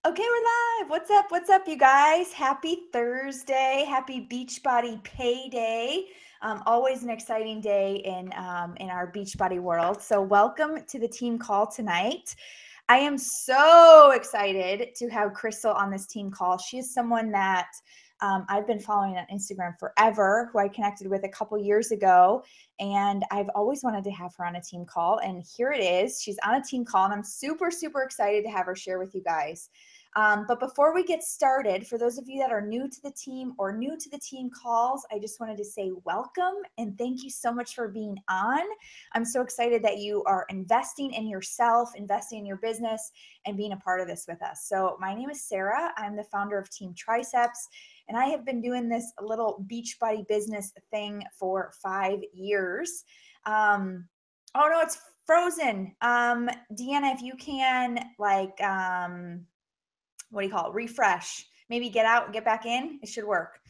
Okay, we're live. What's up? What's up, you guys? Happy Thursday. Happy Beachbody Payday. Always an exciting day in our Beachbody world. So welcome to the team call tonight. I am so excited to have Cristal on this team call. She is someone that I've been following on Instagram forever, who I connected with a couple years ago. And I've always wanted to have her on a team call. And here it is. She's on a team call, and I'm super, super excited to have her share with you guys. But before we get started, for those of you that are new to the team or new to the team calls, I just wanted to say welcome and thank you so much for being on. I'm so excited that you are investing in yourself, investing in your business, and being a part of this with us. So my name is Sarah. I'm the founder of Team Triceps, and I have been doing this little Beachbody business thing for 5 years. Oh no, it's frozen. Deanna, if you can what do you call it? Refresh. Maybe get out and get back in. It should work.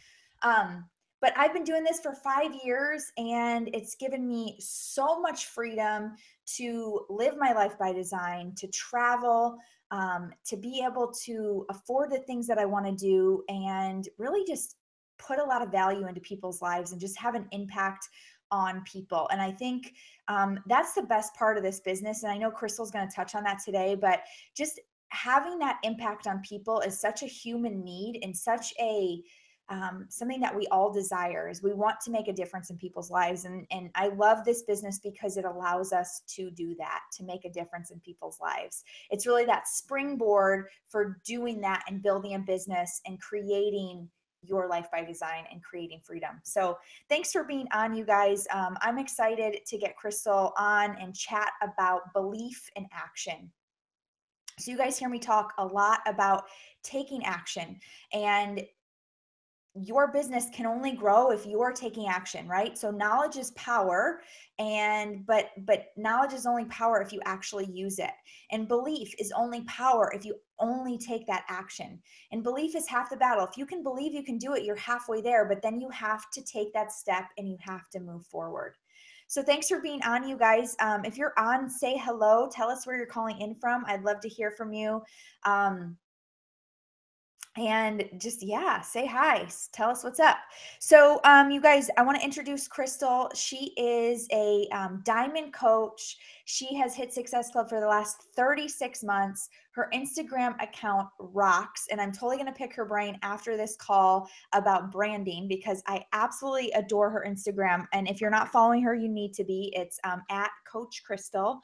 But I've been doing this for 5 years, and it's given me so much freedom to live my life by design, to travel, to be able to afford the things that I want to do, and really just put a lot of value into people's lives and just have an impact on people. And I think that's the best part of this business. And I know Cristal's going to touch on that today, but just having that impact on people is such a human need and such a something that we all desire. Is we want to make a difference in people's lives. And I love this business because it allows us to do that, to make a difference in people's lives. It's really that springboard for doing that and building a business and creating your life by design and creating freedom. So thanks for being on, you guys. I'm excited to get Cristal on and chat about belief and action. So you guys hear me talk a lot about taking action, and your business can only grow if you're taking action, right? So knowledge is power, but knowledge is only power if you actually use it. And belief is only power if you only take that action. And belief is half the battle. If you can believe you can do it, you're halfway there, but then you have to take that step and you have to move forward. So thanks for being on, you guys. If you're on, say hello. Tell us where you're calling in from. I'd love to hear from you. And just, yeah, say hi. Tell us what's up. So you guys, I want to introduce Cristal. She is a diamond coach. She has hit Success Club for the last 36 months. Her Instagram account rocks, and I'm totally going to pick her brain after this call about branding because I absolutely adore her Instagram. And if you're not following her, you need to be. It's at Coach Cristal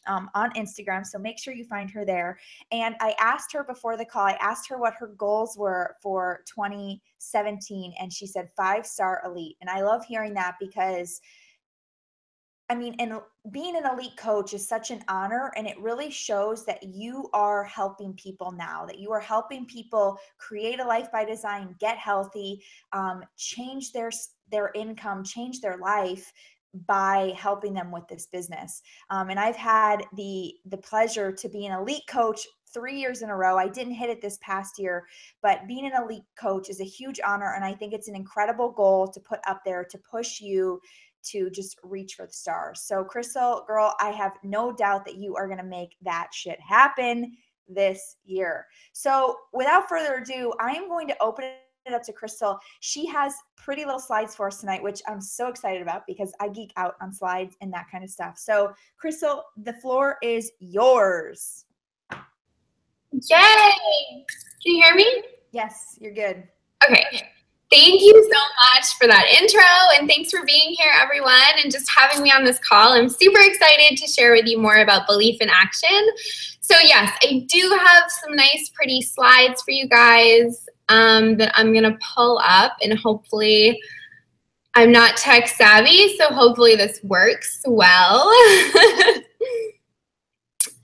on Instagram. So make sure you find her there. And I asked her before the call, I asked her what her goals were for 2017, and she said 5-star elite. And I love hearing that because I mean, and being an elite coach is such an honor, and it really shows that you are helping people now, that you are helping people create a life by design, get healthy, change their income, change their life by helping them with this business. And I've had the pleasure to be an elite coach 3 years in a row. I didn't hit it this past year, but being an elite coach is a huge honor. And I think it's an incredible goal to put up there to push you to just reach for the stars. So Cristal, girl, I have no doubt that you are going to make that shit happen this year. So without further ado, I am going to open it up to Cristal. She has pretty little slides for us tonight, which I'm so excited about because I geek out on slides and that kind of stuff. So Cristal, the floor is yours. Yay! Can you hear me? Yes, you're good. Okay. Thank you so much for that intro, and thanks for being here, everyone, and just having me on this call. I'm super excited to share with you more about belief in action. So yes, I do have some nice, pretty slides for you guys that I'm going to pull up, and hopefully I'm not tech savvy, so hopefully this works well.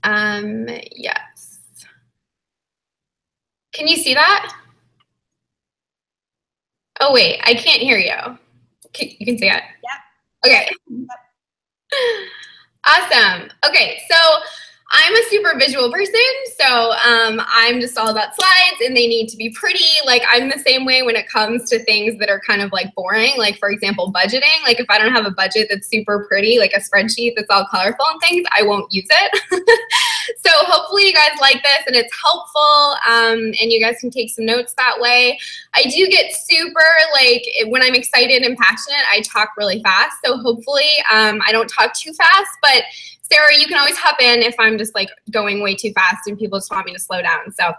Yes. Can you see that? Oh, wait, I can't hear you. You can see it? Yeah. Okay. Yep. Awesome. Okay, so I'm a super visual person, so I'm just all about slides, and they need to be pretty. Like, I'm the same way when it comes to things that are kind of like boring. Like, for example, budgeting. Like, if I don't have a budget that's super pretty, like a spreadsheet that's all colorful and things, I won't use it. So hopefully you guys like this and it's helpful, and you guys can take some notes that way. I do get super, like, when I'm excited and passionate, I talk really fast. So hopefully I don't talk too fast, but Sarah, you can always hop in if I'm just like going way too fast and people just want me to slow down. So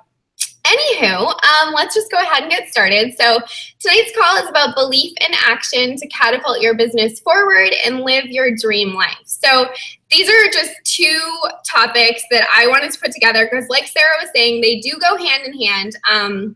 anywho, let's just go ahead and get started. So tonight's call is about belief in action to catapult your business forward and live your dream life. So these are just two topics that I wanted to put together because, like Sarah was saying, they do go hand in hand.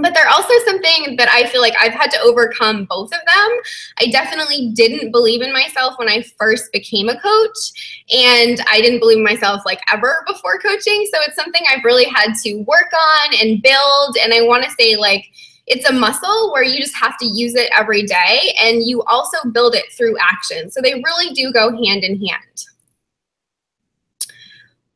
But they're also something that I feel like I've had to overcome both of them. I definitely didn't believe in myself when I first became a coach, and I didn't believe in myself like ever before coaching. So it's something I've really had to work on and build. And I want to say, like, it's a muscle where you just have to use it every day, and you also build it through action. So they really do go hand in hand.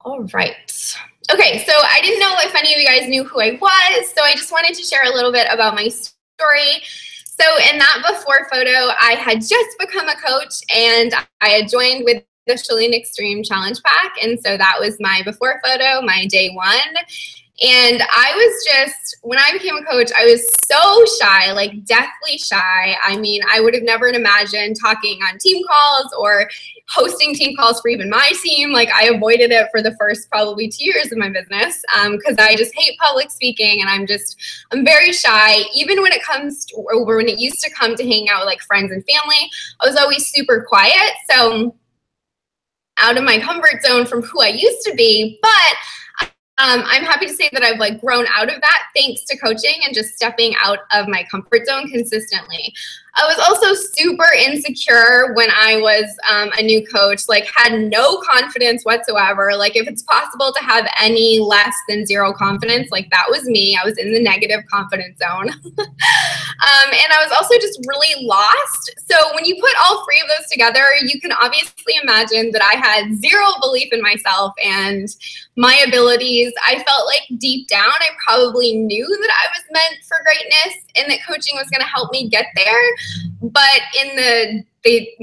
All right. Okay, so I didn't know if any of you guys knew who I was, so I just wanted to share a little bit about my story. So in that before photo, I had just become a coach, and I had joined with the Chalene Extreme Challenge Pack, and so that was my before photo, my day one. And I was just, when I became a coach, I was so shy, like deathly shy. I mean, I would have never imagined talking on team calls or hosting team calls for even my team. Like, I avoided it for the first probably 2 years of my business because I just hate public speaking, and I'm very shy. Even when it comes to, or when it used to come to hanging out with like friends and family, I was always super quiet. So out of my comfort zone from who I used to be, but I'm happy to say that I've like grown out of that thanks to coaching and just stepping out of my comfort zone consistently. I was also super insecure when I was a new coach, like had no confidence whatsoever. Like, if it's possible to have any less than zero confidence, like that was me. I was in the negative confidence zone. And I was also just really lost. So when you put all three of those together, you can obviously imagine that I had zero belief in myself and my abilities. I felt like deep down, I probably knew that I was meant for greatness and that coaching was going to help me get there. But in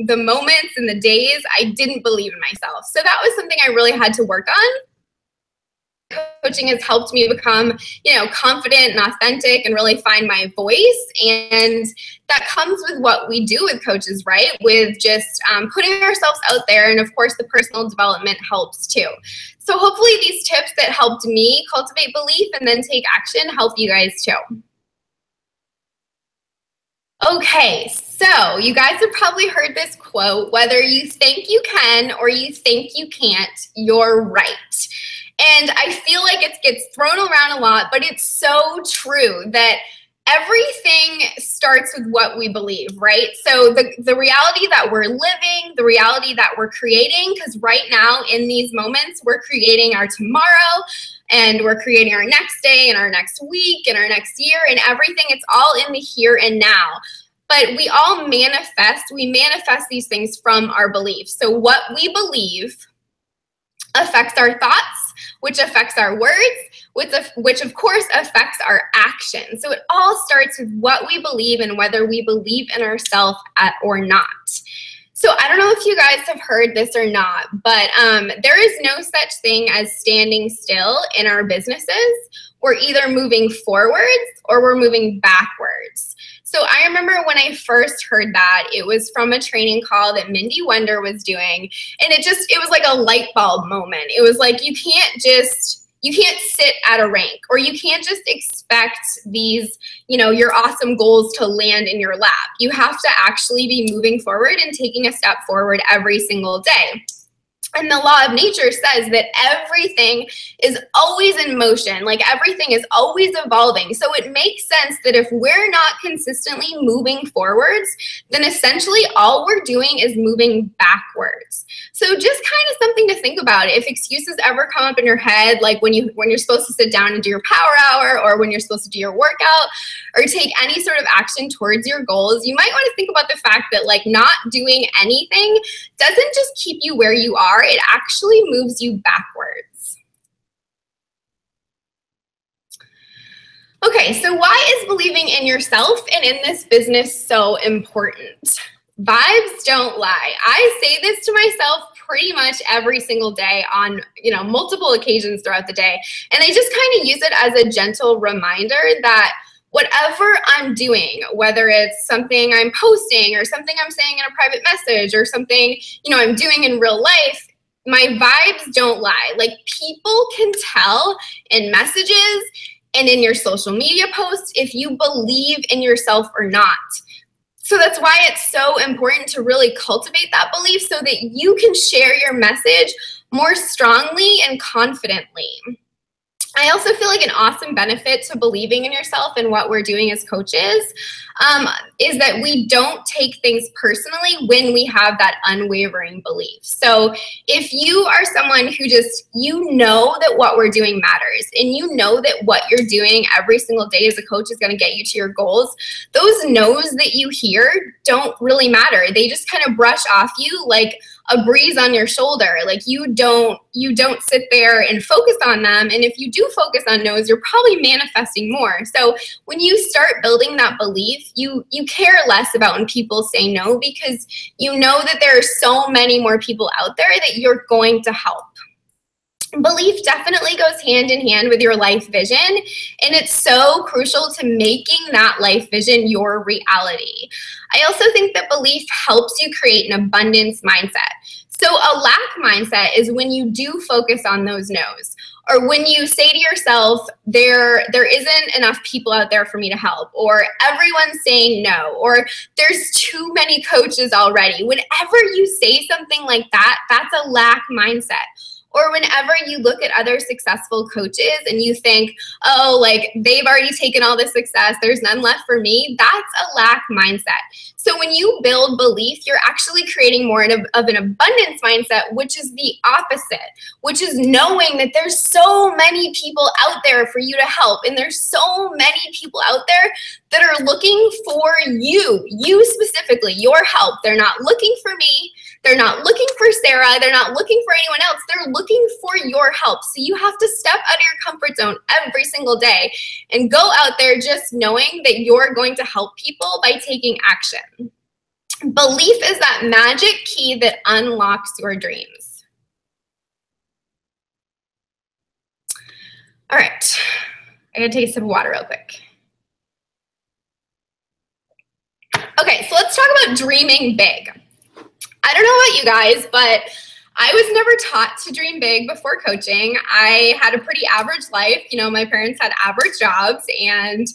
the moments and the days, I didn't believe in myself. So that was something I really had to work on. Coaching has helped me become, confident and authentic and really find my voice. And that comes with what we do with coaches, right? With just putting ourselves out there. And of course, the personal development helps too. So hopefully these tips that helped me cultivate belief and then take action help you guys too. Okay, so you guys have probably heard this quote, whether you think you can or you think you can't, you're right. And I feel like it gets thrown around a lot, but it's so true that everything starts with what we believe, right? So the reality that we're living, the reality that we're creating, because right now in these moments, we're creating our tomorrow, and we're creating our next day and our next week and our next year and everything. It's all in the here and now. But we all manifest these things from our beliefs. So what we believe affects our thoughts, which affects our words, which of course affects our action. So it all starts with what we believe and whether we believe in ourselves or not. So I don't know if you guys have heard this or not, but there is no such thing as standing still in our businesses. We're either moving forwards or we're moving backwards. So I remember when I first heard that, it was from a training call that Mindy Wender was doing. And it was like a light bulb moment. It was like, you can't sit at a rank, or you can't just expect these, your awesome goals to land in your lap. You have to actually be moving forward and taking a step forward every single day. And the law of nature says that everything is always in motion, like everything is always evolving. So it makes sense that if we're not consistently moving forwards, then essentially all we're doing is moving backwards. So just kind of something to think about. If excuses ever come up in your head, like when you're supposed to sit down and do your power hour, or when you're supposed to do your workout, or take any sort of action towards your goals, you might want to think about the fact that like not doing anything doesn't just keep you where you are. are, it actually moves you backwards. Okay, so why is believing in yourself and in this business so important? Vibes don't lie. I say this to myself pretty much every single day on, multiple occasions throughout the day. And I just kind of use it as a gentle reminder that whatever I'm doing, whether it's something I'm posting or something I'm saying in a private message or something, I'm doing in real life, my vibes don't lie. Like, people can tell in messages and in your social media posts if you believe in yourself or not. So that's why it's so important to really cultivate that belief so that you can share your message more strongly and confidently. I also feel like an awesome benefit to believing in yourself and what we're doing as coaches is that we don't take things personally when we have that unwavering belief. So if you are someone who just, that what we're doing matters, and that what you're doing every single day as a coach is going to get you to your goals, those no's that you hear don't really matter. They just kind of brush off you like a breeze on your shoulder. Like, you don't sit there and focus on them. And if you do focus on no's, you're probably manifesting more. So when you start building that belief, you care less about when people say no, because you know that there are so many more people out there that you're going to help. Belief definitely goes hand in hand with your life vision, and it's so crucial to making that life vision your reality. I also think that belief helps you create an abundance mindset. So a lack mindset is when you do focus on those no's, or when you say to yourself, there isn't enough people out there for me to help, or everyone's saying no, or there's too many coaches already. Whenever you say something like that, that's a lack mindset. Or whenever you look at other successful coaches and you think, oh, like, they've already taken all this success, there's none left for me, that's a lack mindset. So when you build belief, you're actually creating more of an abundance mindset, which is the opposite, which is knowing that there's so many people out there for you to help. And there's so many people out there that are looking for you specifically, your help. They're not looking for me. They're not looking for Sarah. They're not looking for anyone else. They're looking for your help. So you have to step out of your comfort zone every single day and go out there just knowing that you're going to help people by taking action. Belief is that magic key that unlocks your dreams. All right, I gotta take a sip of water real quick. Okay, so let's talk about dreaming big. I don't know about you guys, but I was never taught to dream big before coaching. I had a pretty average life. My parents had average jobs, and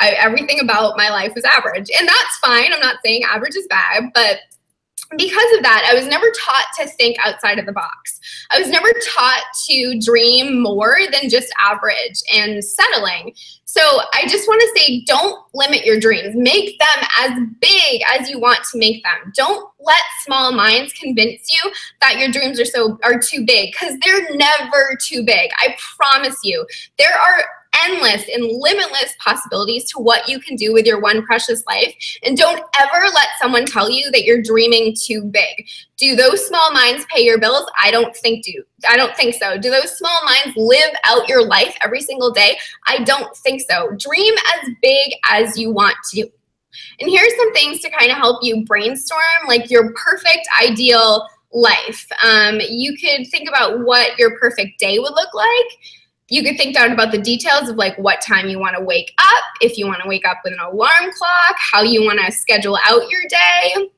everything about my life was average. And that's fine. I'm not saying average is bad, but because of that, I was never taught to think outside of the box. I was never taught to dream more than just average and settling. So I just want to say, don't limit your dreams. Make them as big as you want to make them. Don't let small minds convince you that your dreams are too big, because they're never too big. I promise you. There are endless and limitless possibilities to what you can do with your one precious life. And don't ever let someone tell you that you're dreaming too big. Do those small minds pay your bills? I don't think so. Do those small minds live out your life every single day? I don't think so. Dream as big as you want to. And here's some things to kind of help you brainstorm like your perfect ideal life. You could think about what your perfect day would look like. You could think down about the details of like what time you want to wake up, if you want to wake up with an alarm clock, how you want to schedule out your day,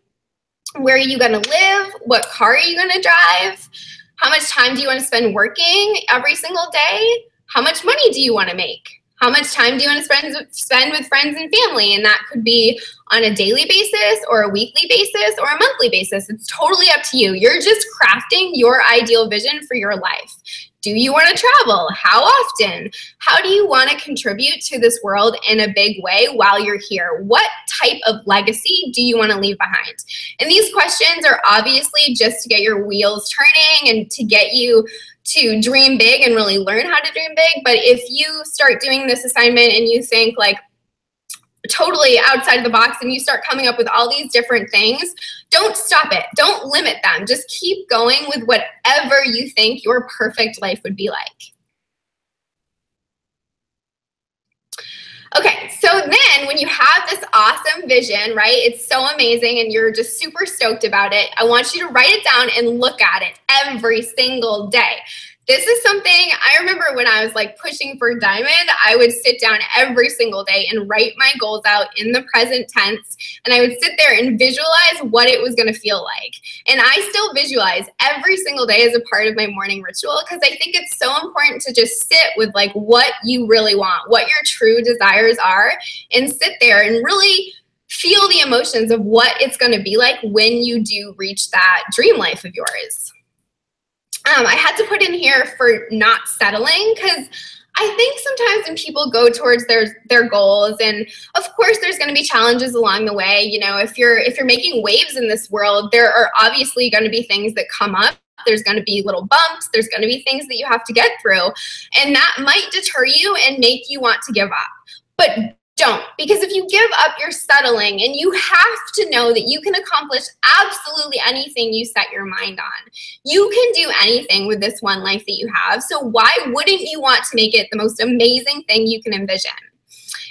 where are you going to live, what car are you going to drive, how much time do you want to spend working every single day, how much money do you want to make, how much time do you want to spend with friends and family, and that could be on a daily basis or a weekly basis or a monthly basis. It's totally up to you. You're just crafting your ideal vision for your life. Do you want to travel? How often? How do you want to contribute to this world in a big way while you're here? What type of legacy do you want to leave behind? And these questions are obviously just to get your wheels turning and to get you to dream big and really learn how to dream big. But if you start doing this assignment and you think like, totally outside of the box and you start coming up with all these different things, don't stop it. Don't limit them. Just keep going with whatever you think your perfect life would be like. Okay, so then when you have this awesome vision, right, it's so amazing and you're just super stoked about it, I want you to write it down and look at it every single day. This is something I remember when I was like pushing for Diamond, I would sit down every single day and write my goals out in the present tense. And I would sit there and visualize what it was going to feel like. And I still visualize every single day as a part of my morning ritual because I think it's so important to just sit with like what you really want, what your true desires are, and sit there and really feel the emotions of what it's going to be like when you do reach that dream life of yours. I had to put in here for not settling because I think sometimes when people go towards their goals, and of course there's going to be challenges along the way. You know, if you're making waves in this world, there are obviously going to be things that come up. There's going to be little bumps. There's going to be things that you have to get through, and that might deter you and make you want to give up. But don't, because if you give up, you're settling, and you have to know that you can accomplish absolutely anything you set your mind on. You can do anything with this one life that you have, so why wouldn't you want to make it the most amazing thing you can envision?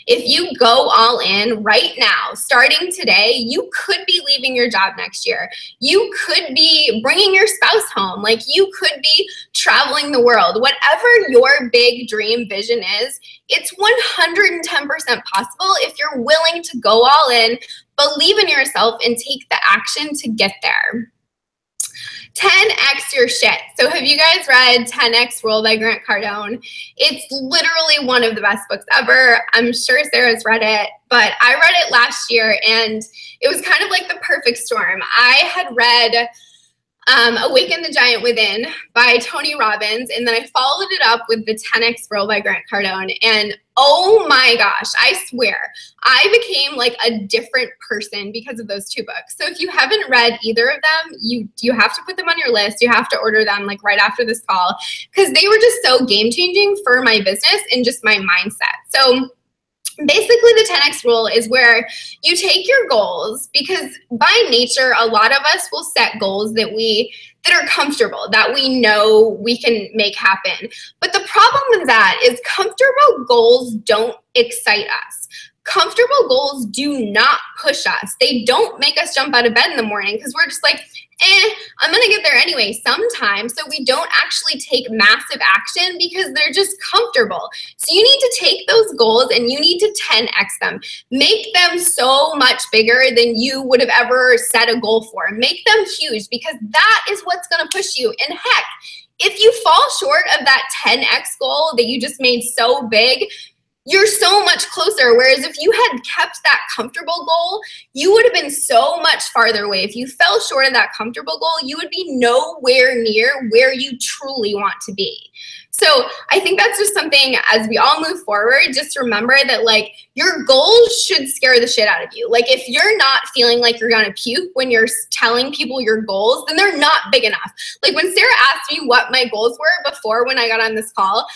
If you go all in right now, starting today, you could be leaving your job next year. You could be bringing your spouse home. Like, you could be traveling the world. Whatever your big dream vision is, it's 110% possible if you're willing to go all in, believe in yourself, and take the action to get there. 10x your shit. So have you guys read 10x Rule by Grant Cardone? It's literally one of the best books ever. I'm sure Sarah's read it, but I read it last year and it was kind of like the perfect storm. I had read Awaken the Giant Within by Tony Robbins, and then I followed it up with the 10x Rule by Grant Cardone, and oh my gosh, I swear, I became like a different person because of those two books. So if you haven't read either of them, you have to put them on your list. You have to order them like right after this call because they were just so game-changing for my business and just my mindset. So basically, the 10x rule is where you take your goals, because by nature, a lot of us will set goals that are comfortable, that we know we can make happen. But the problem with that is comfortable goals don't excite us. Comfortable goals do not push us. They don't make us jump out of bed in the morning because we're just like, I'm going to get there anyway sometimes. So we don't actually take massive action because they're just comfortable. So you need to take those goals and you need to 10x them. Make them so much bigger than you would have ever set a goal for. Make them huge, because that is what's going to push you. And heck, if you fall short of that 10x goal that you just made so big, you're so much closer. Whereas if you had kept that comfortable goal, you would have been so much farther away. If you fell short of that comfortable goal, you would be nowhere near where you truly want to be. So I think that's just something, as we all move forward, just remember that like your goals should scare the shit out of you. Like, if you're not feeling like you're gonna puke when you're telling people your goals, then they're not big enough. Like, when Sarah asked me what my goals were before when I got on this call,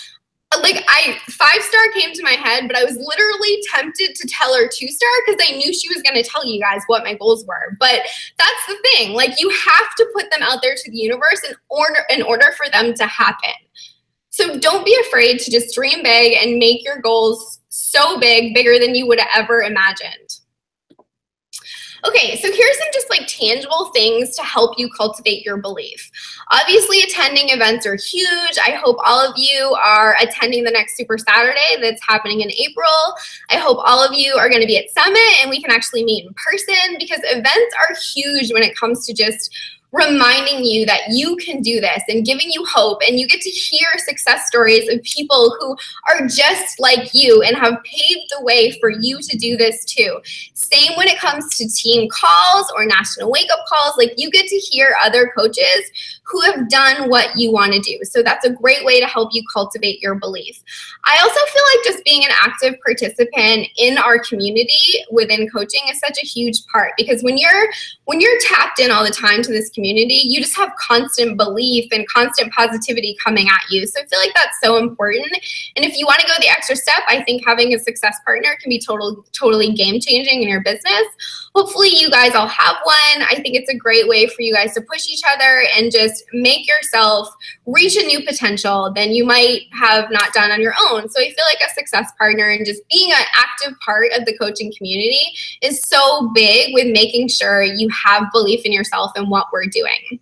like 5-star came to my head, but I was literally tempted to tell her 2-star because I knew she was going to tell you guys what my goals were. But that's the thing. Like, you have to put them out there to the universe in order for them to happen. So don't be afraid to just dream big and make your goals so big, bigger than you would have ever imagined. Okay, so here's some just like tangible things to help you cultivate your belief. Obviously, attending events are huge. I hope all of you are attending the next Super Saturday that's happening in April. I hope all of you are going to be at Summit and we can actually meet in person, because events are huge when it comes to just reminding you that you can do this and giving you hope, and you get to hear success stories of people who are just like you and have paved the way for you to do this too. Same when it comes to team calls or national wake-up calls. Like, you get to hear other coaches who have done what you want to do. So that's a great way to help you cultivate your belief. I also feel like just being an active participant in our community within coaching is such a huge part, because when you're tapped in all the time to this community, community, you just have constant belief and constant positivity coming at you. So I feel like that's so important. And if you want to go the extra step, I think having a success partner can be totally game changing in your business. Hopefully you guys all have one. I think it's a great way for you guys to push each other and just make yourself reach a new potential than you might have not done on your own. So I feel like a success partner and just being an active part of the coaching community is so big with making sure you have belief in yourself and what we're doing.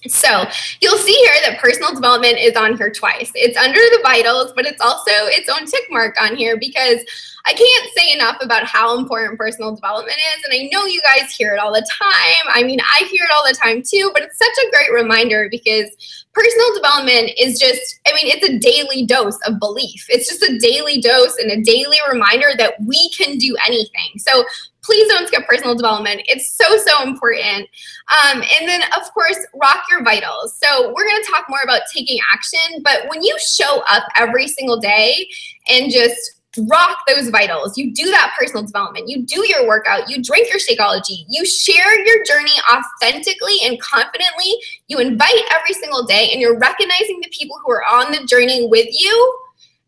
So you'll see here that personal development is on here twice. It's under the vitals, but it's also its own tick mark on here because I can't say enough about how important personal development is. And I know you guys hear it all the time. I mean, I hear it all the time too, but it's such a great reminder because personal development is just, I mean, it's a daily dose of belief. It's just a daily dose and a daily reminder that we can do anything. So please don't skip personal development. It's so important. And then, of course, rock your vitals. So we're going to talk more about taking action, but when you show up every single day and just rock those vitals, you do that personal development, you do your workout, you drink your Shakeology, you share your journey authentically and confidently, you invite every single day, and you're recognizing the people who are on the journey with you,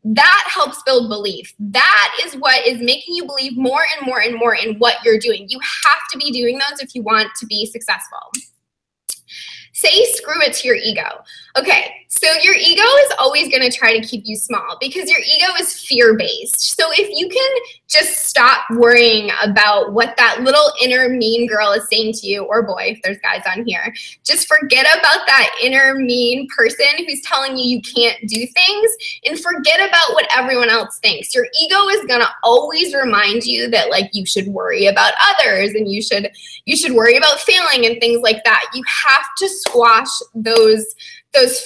that helps build belief. That is what is making you believe more and more and more in what you're doing. You have to be doing those if you want to be successful. Say screw it to your ego. Okay, so your ego is always going to try to keep you small because your ego is fear-based. So if you can just stop worrying about what that little inner mean girl is saying to you, or boy, if there's guys on here, just forget about that inner mean person who's telling you you can't do things and forget about what everyone else thinks. Your ego is going to always remind you that like you should worry about others and you should worry about failing and things like that. You have to squash those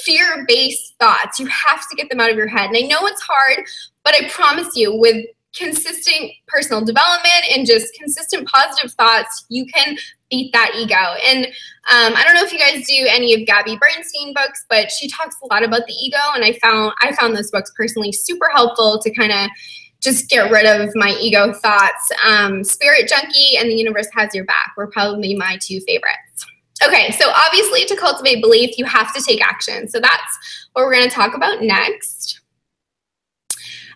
fear-based thoughts. You have to get them out of your head. And I know it's hard, but I promise you with consistent personal development and just consistent positive thoughts, you can beat that ego. And I don't know if you guys do any of Gabby Bernstein books, but she talks a lot about the ego. And I found those books personally super helpful to kind of just get rid of my ego thoughts. Spirit Junkie and The Universe Has Your Back were probably my two favorites. Okay, so obviously to cultivate belief, you have to take action. So that's what we're going to talk about next.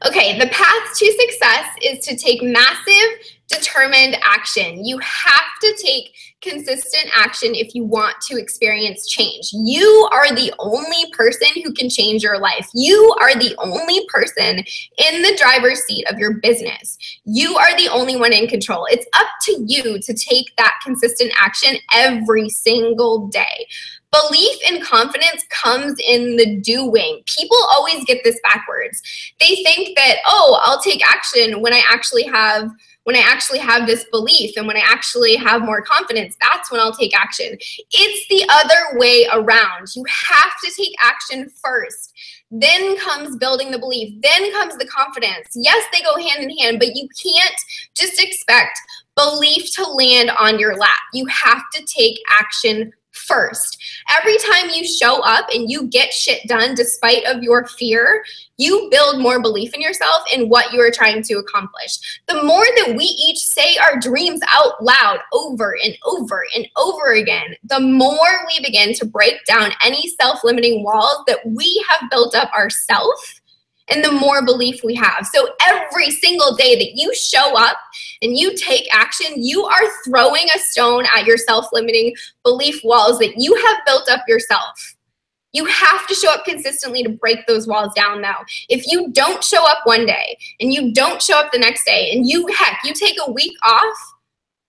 Okay, the path to success is to take massive, determined action. You have to take consistent action if you want to experience change. You are the only person who can change your life. You are the only person in the driver's seat of your business. You are the only one in control. It's up to you to take that consistent action every single day. Belief and confidence comes in the doing. People always get this backwards. They think that, oh, I'll take action when I actually have this belief and when I actually have more confidence, that's when I'll take action. It's the other way around. You have to take action first. Then comes building the belief. Then comes the confidence. Yes, they go hand in hand, but you can't just expect belief to land on your lap. You have to take action first. Every time you show up and you get shit done despite of your fear, you build more belief in yourself and what you are trying to accomplish. The more that we each say our dreams out loud over and over and over again, the more we begin to break down any self-limiting walls that we have built up ourselves, and the more belief we have. So every single day that you show up and you take action, you are throwing a stone at your self-limiting belief walls that you have built up yourself. You have to show up consistently to break those walls down though. If you don't show up one day and you don't show up the next day and you take a week off,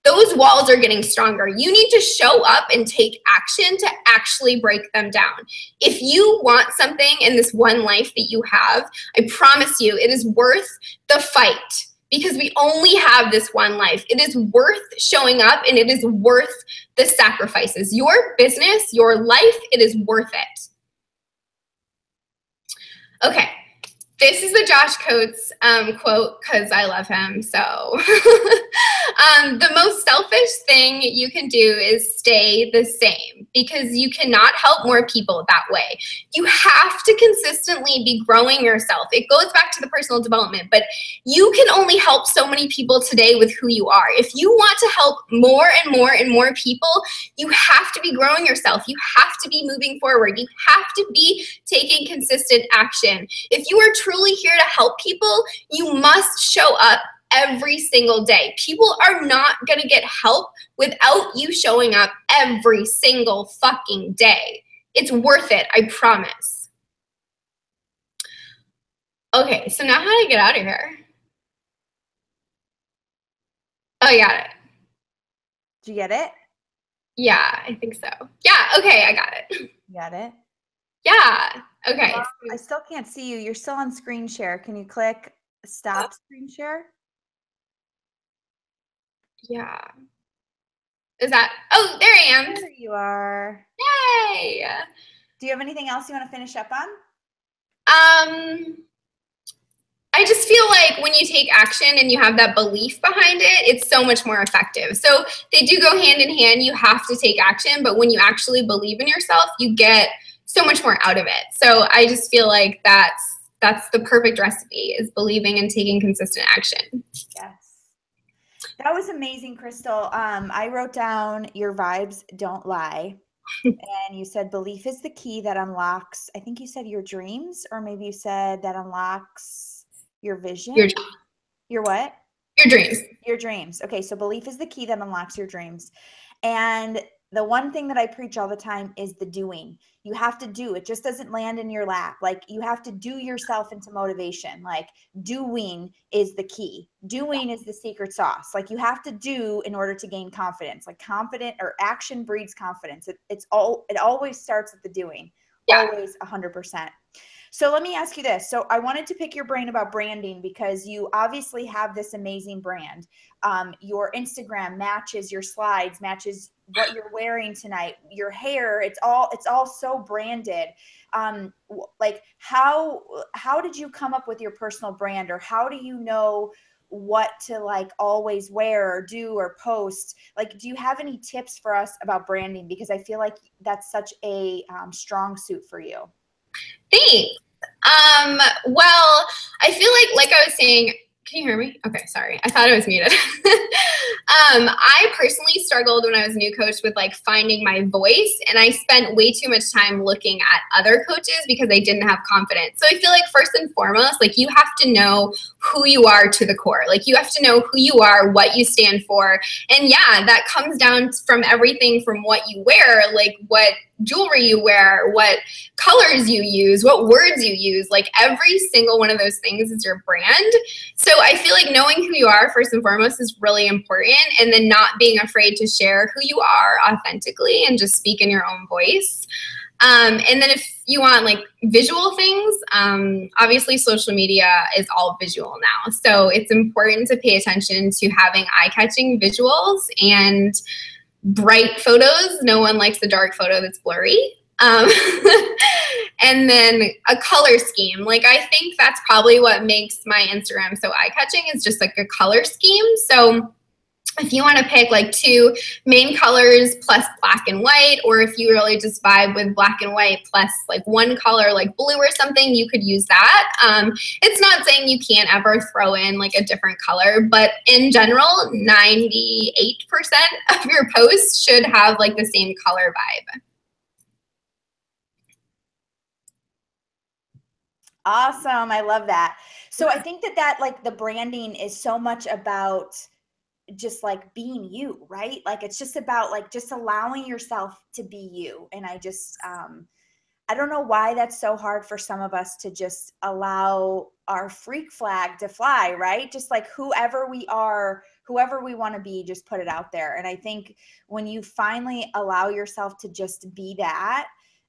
those walls are getting stronger. You need to show up and take action to actually break them down. If you want something in this one life that you have, I promise you it is worth the fight because we only have this one life. It is worth showing up and it is worth the sacrifices. Your business, your life, it is worth it. Okay. This is the Josh Coates quote because I love him. So the most selfish thing you can do is stay the same because you cannot help more people that way. You have to consistently be growing yourself. It goes back to the personal development, but you can only help so many people today with who you are. If you want to help more and more and more people, you have to be growing yourself. You have to be moving forward. You have to be taking consistent action. If you are truly here to help people, you must show up every single day. People are not going to get help without you showing up every single fucking day. It's worth it, I promise. Okay, so now how do I get out of here? Oh, I got it. Did you get it? Yeah, I think so. Yeah, okay, I got it. You got it? Yeah, okay. I still can't see you. You're still on screen share. Can you click stop screen share? Yeah. Is that, oh, there I am. There you are. Yay. Do you have anything else you want to finish up on? I just feel like when you take action and you have that belief behind it, it's so much more effective. So they do go hand in hand. You have to take action, but when you actually believe in yourself, you get so much more out of it. So I just feel like that's the perfect recipe, is believing and taking consistent action. Yes. That was amazing, Cristal. I wrote down your vibes don't lie. And you said belief is the key that unlocks, I think you said your dreams, or maybe you said that unlocks your vision. Your what? Your dreams. Your dreams. Okay, so belief is the key that unlocks your dreams. And the one thing that I preach all the time is the doing. You have to do. It just doesn't land in your lap. Like, you have to do yourself into motivation. Like, doing is the key. Doing is the secret sauce. Like, you have to do in order to gain confidence. Like, confident or action breeds confidence. It always starts with the doing. Yeah. Always 100%. So let me ask you this. So I wanted to pick your brain about branding because you obviously have this amazing brand. Your Instagram matches your slides, matches what you're wearing tonight, your hair, it's all so branded. Like how did you come up with your personal brand, or how do you know what to like always wear or do or post? Like, do you have any tips for us about branding? Because I feel like that's such a strong suit for you. Thanks. Well, I feel like I was saying, can you hear me? Okay, sorry. I thought I was muted. I personally struggled when I was a new coach with like finding my voice, and I spent way too much time looking at other coaches because I didn't have confidence. So I feel like first and foremost, like you have to know who you are to the core. Like you have to know who you are, what you stand for. And yeah, that comes down from everything from what you wear, like what jewelry you wear, what colors you use, what words you use. Like every single one of those things is your brand. So I feel like knowing who you are first and foremost is really important, and then not being afraid to share who you are authentically and just speak in your own voice. And then if you want like visual things, obviously social media is all visual now. So it's important to pay attention to having eye-catching visuals and bright photos. No one likes a dark photo that's blurry. And then a color scheme. Like I think that's probably what makes my Instagram so eye-catching, is just like a color scheme. So if you want to pick like 2 main colors plus black and white, or if you really just vibe with black and white plus like 1 color like blue or something, you could use that. It's not saying you can't ever throw in like a different color, but in general, 98% of your posts should have like the same color vibe. Awesome. I love that. So I think that like the branding is so much about just like being you, right? Like it's just about like just allowing yourself to be you. And I just I don't know why that's so hard for some of us to just allow our freak flag to fly, right? Just like whoever we are, whoever we want to be, just put it out there. And I think when you finally allow yourself to just be that,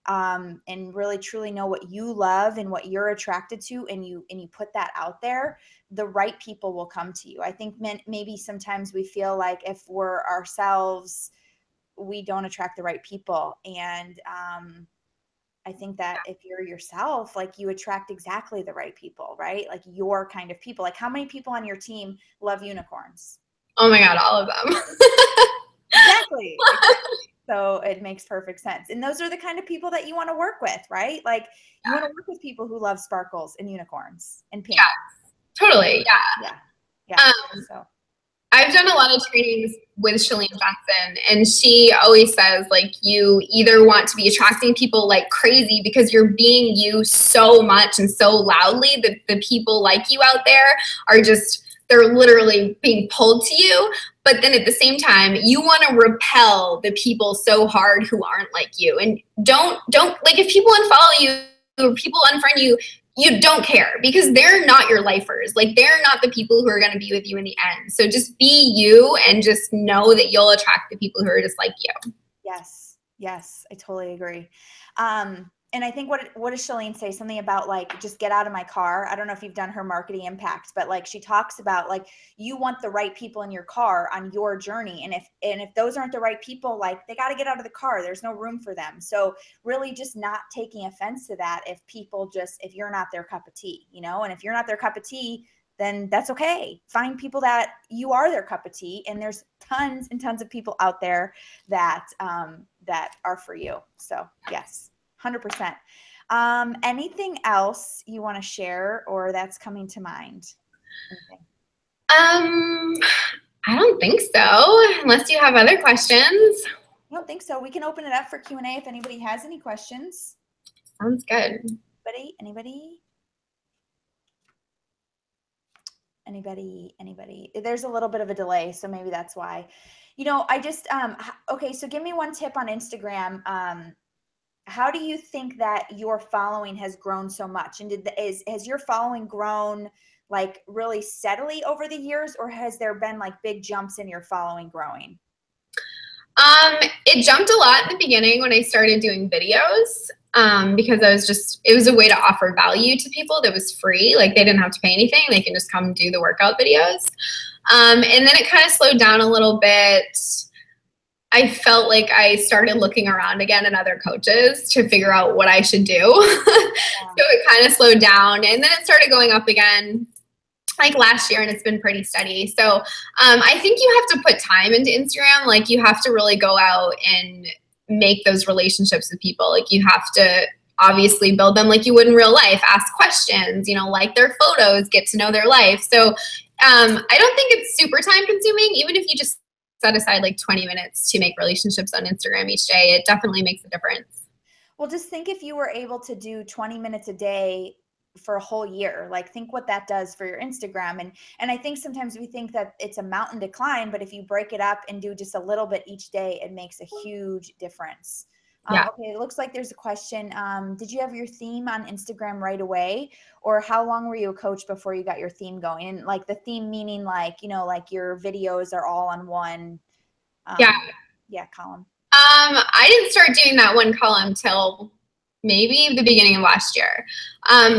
and really truly know what you love and what you're attracted to, and you put that out there, the right people will come to you. I think maybe sometimes we feel like if we're ourselves, we don't attract the right people. And I think that if you're yourself, like you attract exactly the right people, right? Like your kind of people. Like how many people on your team love unicorns? Oh my God, all of them. Exactly. So it makes perfect sense. And those are the kind of people that you want to work with, right? Like you want to work with people who love sparkles and unicorns and pink. Yeah, totally. Yeah. Yeah. Yeah. So I've done a lot of trainings with Shalene Johnson, and she always says, like, you either want to be attracting people like crazy because you're being you so much and so loudly that the people like you out there are just, they're literally being pulled to you. But then at the same time, you want to repel the people so hard who aren't like you. And don't, like, if people unfollow you or people unfriend you, you don't care because they're not your lifers. Like they're not the people who are going to be with you in the end. So just be you and just know that you'll attract the people who are just like you. yes. Yes. I totally agree. And I think what does Shalene say? Something about like, just get out of my car. I don't know if you've done her marketing impact, but like she talks about like, you want the right people in your car on your journey. And if those aren't the right people, like they got to get out of the car. There's no room for them. So really just not taking offense to that. If you're not their cup of tea, you know, and if you're not their cup of tea, then that's okay. Find people that you are their cup of tea. And there's tons and tons of people out there that, that are for you. So yes. 100%. Anything else you want to share or that's coming to mind? Anything? I don't think so, unless you have other questions. I don't think so. We can open it up for Q&A if anybody has any questions. Sounds good. Anybody? There's a little bit of a delay, so maybe that's why. You know, I just, okay, so give me one tip on Instagram. How do you think that your following has grown so much? And has your following grown like really steadily over the years, or has there been like big jumps in your following growing? It jumped a lot in the beginning when I started doing videos, because it was a way to offer value to people that was free. Like they didn't have to pay anything. They can just come do the workout videos. And then it kind of slowed down a little bit. I felt like I started looking around again at other coaches to figure out what I should do. So it kind of slowed down, and then it started going up again like last year, and it's been pretty steady. So I think you have to put time into Instagram. Like you have to really go out and make those relationships with people. Like you have to obviously build them like you would in real life, ask questions, you know, like their photos, get to know their life. So I don't think it's super time consuming, even if you just set aside like 20 minutes to make relationships on Instagram each day. It definitely makes a difference. Well, just think if you were able to do 20 minutes a day for a whole year, like think what that does for your Instagram. And I think sometimes we think that it's a mountain to climb, but if you break it up and do just a little bit each day, it makes a huge difference. Yeah. Okay, it looks like there's a question. Did you have your theme on Instagram right away, or how long were you a coach before you got your theme going? And like the theme meaning like, you know, like your videos are all on one column. I didn't start doing that one column till maybe the beginning of last year.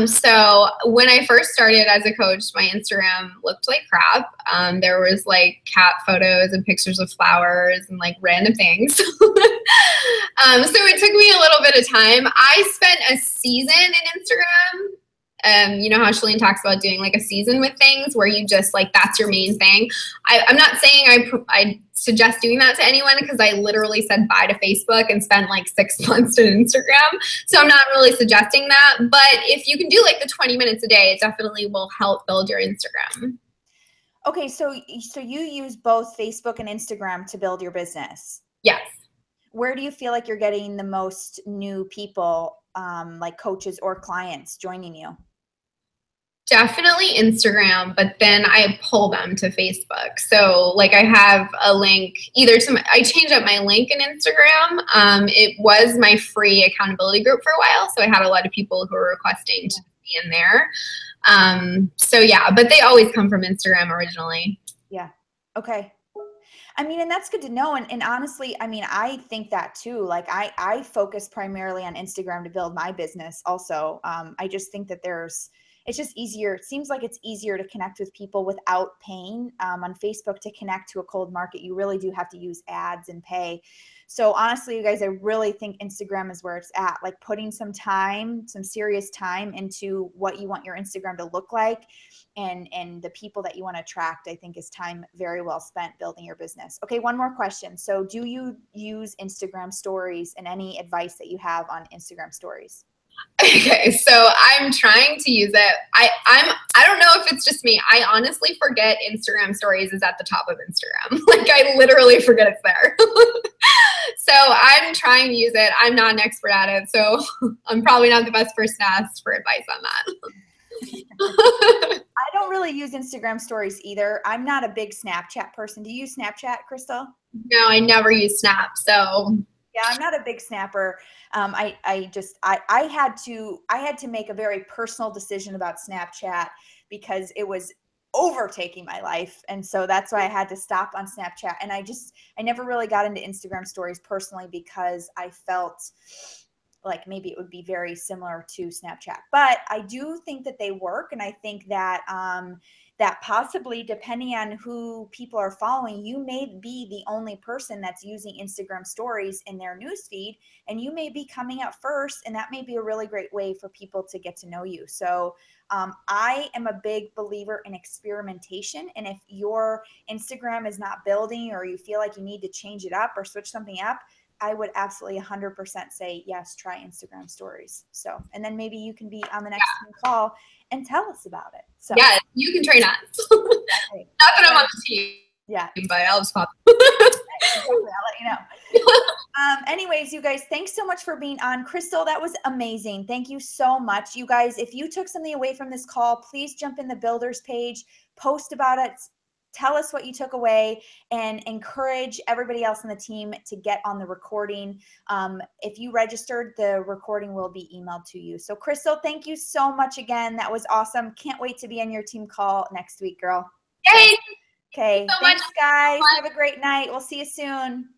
So when I first started as a coach, my Instagram looked like crap. There was like cat photos and pictures of flowers and like random things. So it took me a little bit of time. I spent a season in Instagram. You know how Shalene talks about doing like a season with things where you just like, that's your main thing. I'm not saying I suggest doing that to anyone, because I literally said bye to Facebook and spent like 6 months on Instagram. So I'm not really suggesting that. But if you can do like the 20 minutes a day, it definitely will help build your Instagram. Okay, so you use both Facebook and Instagram to build your business? Yes. Where do you feel like you're getting the most new people, like coaches or clients joining you? Definitely Instagram, but then I pull them to Facebook. So like I have a link either to I changed up my link in Instagram. It was my free accountability group for a while. So I had a lot of people who were requesting to be in there. So yeah, but they always come from Instagram originally. Yeah. Okay. I mean, and that's good to know. And honestly, I mean, I think that too. Like I focus primarily on Instagram to build my business also. I just think that it's just easier. It seems like it's easier to connect with people without paying. On Facebook, to connect to a cold market, you really do have to use ads and pay. So honestly, you guys, I really think Instagram is where it's at. Like putting some time, some serious time into what you want your Instagram to look like, and the people that you want to attract, I think is time very well spent building your business. Okay, one more question. So do you use Instagram stories, and any advice that you have on Instagram stories? Okay, so I'm trying to use it. I don't know if it's just me. I honestly forget Instagram stories is at the top of Instagram. Like I literally forget it's there. So I'm trying to use it. I'm not an expert at it, so I'm probably not the best person to ask for advice on that. I don't really use Instagram stories either. I'm not a big Snapchat person. Do you use Snapchat, Crystal? No, I never use Snap, so Yeah, I'm not a big snapper. I had to make a very personal decision about Snapchat because it was overtaking my life, and so that's why I had to stop on Snapchat. And I never really got into Instagram stories personally because I felt like maybe it would be very similar to Snapchat. But I do think that they work, and I think that that possibly, depending on who people are following, you may be the only person that's using Instagram stories in their newsfeed, and you may be coming up first, and that may be a really great way for people to get to know you. So I am a big believer in experimentation, and if your Instagram is not building, or you feel like you need to change it up or switch something up, I would absolutely 100% say, yes, try Instagram stories. So, and then maybe you can be on the next call and tell us about it. So yeah, you can train us. Exactly. Not that I'm on the team. Yeah. But I'll just pop. I'll let you know. Anyways, you guys, thanks so much for being on. Crystal, that was amazing. Thank you so much. You guys, if you took something away from this call, please jump in the builders page, post about it, tell us what you took away, and encourage everybody else on the team to get on the recording. If you registered, the recording will be emailed to you. So Crystal, thank you so much again. That was awesome. Can't wait to be on your team call next week, girl. Yay! Okay, thanks guys. Have a great night. We'll see you soon.